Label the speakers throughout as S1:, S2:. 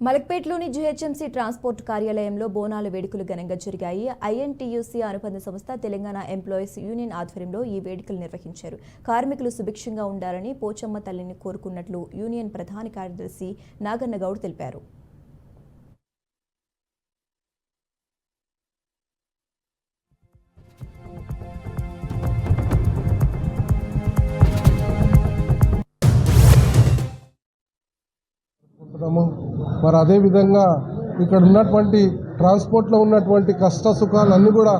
S1: మలక్పేట్లోని GHMC transport కార్యాలయంలో బోనాల వేడుకలు ఘనంగా జరిగాయి. ఐఎన్టీయూసీ అనుబంధ సంస్థ తెలంగాణ ఎంప్లాయీస్ యూనియన్ ఆధ్వర్యంలో ఈ వేడుకలు నిర్వహించారు. కార్మికులు సుభిక్షంగా ఉండాలని పోచమ్మ తల్లిని కోరుకున్నట్లు యూనియన్ ప్రధాన కార్యదర్శి నాగన్న గౌడ్ తెలిపారు.
S2: మరి అదేవిధంగా ఇక్కడ ఉన్నటువంటి ట్రాన్స్పోర్ట్లో ఉన్నటువంటి కష్ట సుఖాలన్నీ కూడా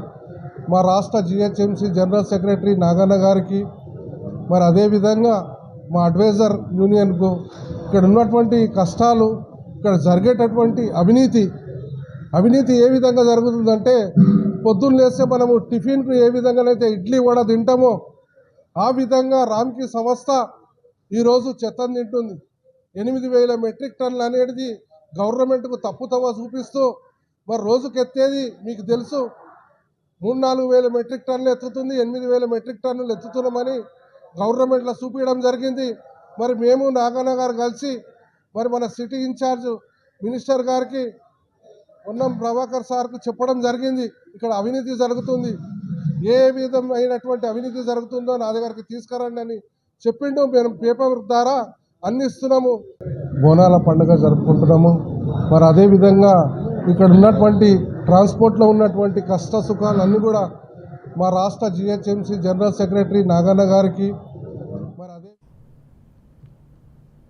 S2: మా రాష్ట్ర జిహెచ్ఎంసీ జనరల్ సెక్రటరీ నాగన్న గారికి, మరి అదేవిధంగా మా అడ్వైజర్ యూనియన్కు ఇక్కడ ఉన్నటువంటి కష్టాలు, ఇక్కడ జరిగేటటువంటి అవినీతి ఏ విధంగా జరుగుతుందంటే, పొద్దున్న లేస్తే మనము టిఫిన్కు ఏ విధంగానైతే ఇడ్లీ వడ తింటామో ఆ విధంగా రామ్కి సంస్థ ఈరోజు చెత్తను తింటుంది. 8,000 మెట్రిక్ టన్నులు అనేది గవర్నమెంట్కు తప్పుతవ చూపిస్తూ మరి రోజుకు ఎత్తేది మీకు తెలుసు 3-4 వేల మెట్రిక్ టన్నులు ఎత్తుతుంది. 8,000 మెట్రిక్ టన్నులు ఎత్తుతున్నామని గవర్నమెంట్లో చూపించడం జరిగింది. మరి మేము నాగన్న గారు కలిసి మరి మన సిటీ ఇన్ఛార్జ్ మినిస్టర్ గారికి పొన్నం ప్రభాకర్ సార్కు చెప్పడం జరిగింది. ఇక్కడ అవినీతి జరుగుతుంది, ఏ విధమైనటువంటి అవినీతి జరుగుతుందో నా దగ్గరికి తీసుకురండి అని చెప్పిండు. మేము పేపర్ ద్వారా అందిస్తున్నాము. బోనాల పండుగ జరుపుకుంటున్నాము. మరి అదేవిధంగా ఇక్కడ ఉన్నటువంటి ట్రాన్స్పోర్ట్లో ఉన్నటువంటి కష్ట సుఖాలన్నీ కూడా మా రాష్ట్ర జిహెచ్ఎంసీ జనరల్ సెక్రటరీ నాగన్న గారికి,